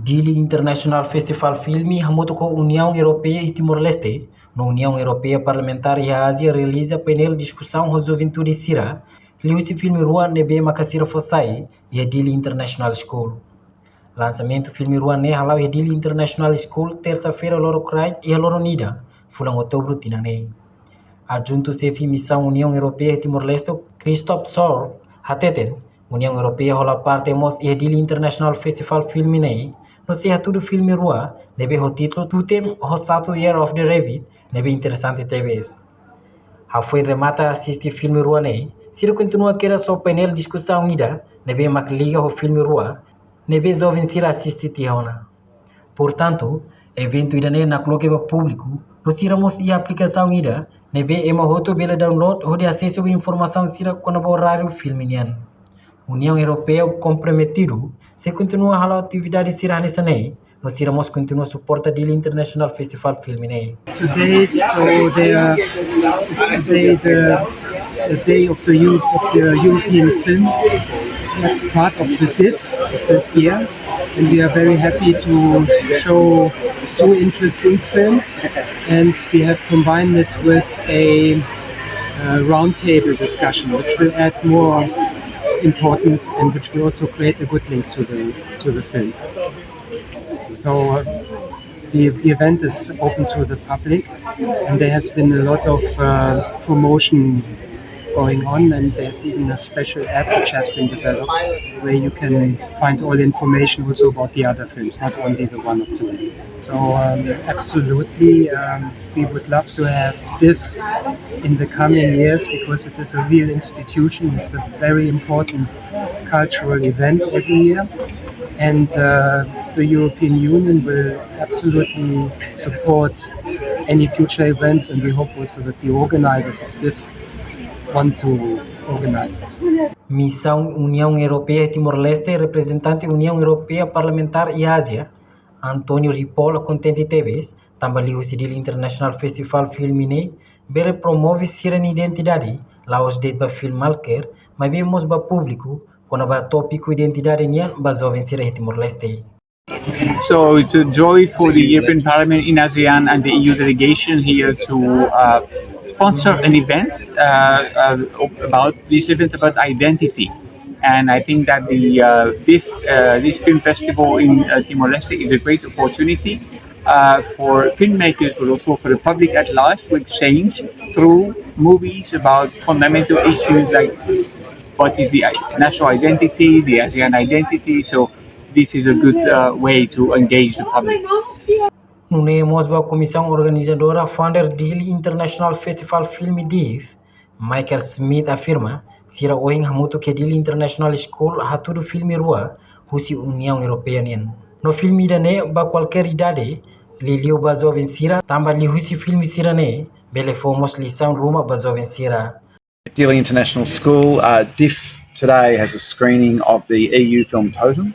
Dili International Festival Filme hamoto com União Europeia e Timor-Leste, na União Europeia Parlamentar e Ásia realiza painel discussão com Juventude Sira, liu-se filme Rua Nebe Makasira Fossai e a Dili International School. Lançamento filme Rua Ne halau e Dili International School terça-feira Loro Crai e Loro Nida, fulang outubro tinanei. Adjunto chefe missão União Europeia e Timor-Leste, Christophe Sor, hateten, União Europeia rola parte mos e Dili International Festival Filme Nei, no seha tudo filme Rua, nebe o título Tutem Rosato Year of the Rabbit, nebe interessante TVs. Ha foi remata assistir filme Rua Nei, Sira continua a querer só painel discussão ida, nebe mak liga o filme Rua, nebe Joven Sira assistir tihona. Portanto, evento ida ne na coloque para público, no Sira mos e aplicação ida, nebe ema hoto bela download ou de acesso a informação Sira quando o horário filme nian. União Europeia comprometido se continua a atividade Sira nessa nei, no Sira mos continua a suporta Dili International Festival Filme nei. Today, is today the day of the European film. That's part of the Diff of this year, and we are very happy to show two interesting films, and we have combined it with a roundtable discussion, which will add more importance and which will also create a good link to the film. So the event is open to the public, and there has been a lot of promotion going on, and there's even a special app which has been developed where you can find all information also about the other films, not only the one of today. So absolutely, we would love to have Diff in the coming years because it is a real institution. It's a very important cultural event every year, and the European Union will absolutely support any future events, and we hope also that the organizers of Diff want to organize. Missão União Europeia e Timor-Leste, representante União Europeia Parlamentar e Ásia, António Ripoll, contente TVs, também o Dili International Festival Filme Nei, bele promove Sira identidade, lá os det ba film malquer, mas vemos ba público, quando ba tópico identidade nian ba Joven Sira e Timor-Leste. So it's a joy for the European Parliament in ASEAN and the EU delegation here to sponsor an event about identity. And I think that this film festival in Timor-Leste is a great opportunity for filmmakers, but also for the public at large, to exchange through movies about fundamental issues like what is the national identity, the ASEAN identity. So this is a good way to engage the public. Nunemos ba comissão organizadora founder Dili International Festival Filme DIF, Michael Smith afirma, Sira oing hamuto ke Dili International School hatudo filme Rua, husi União Europeia nian. No filme idane ba qualquer idade, li liu ba Joven Sira, tamba li husi filme Sira ne, bele fomos lição ruma ba Joven Sira. Dili International School, Diff today has a screening of the EU film Totem,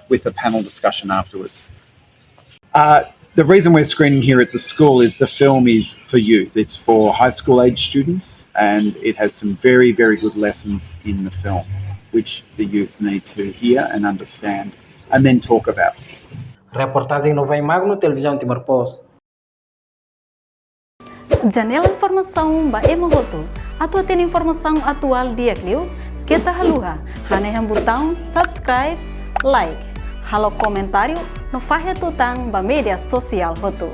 with a panel discussion afterwards. The reason we're screening here at the school is the film is for youth. It's for high school age students, and it has some very, very good lessons in the film, which the youth need to hear and understand, and then talk about. Reportagem no Vai Magno, Televisão Timor Post. Janela informação ba emohoto. Atua tem informação atual dia kliu. Kita haluha. Haneham botão subscribe, like. Halo comentário no Fahia Tutang ba media sosial hotu.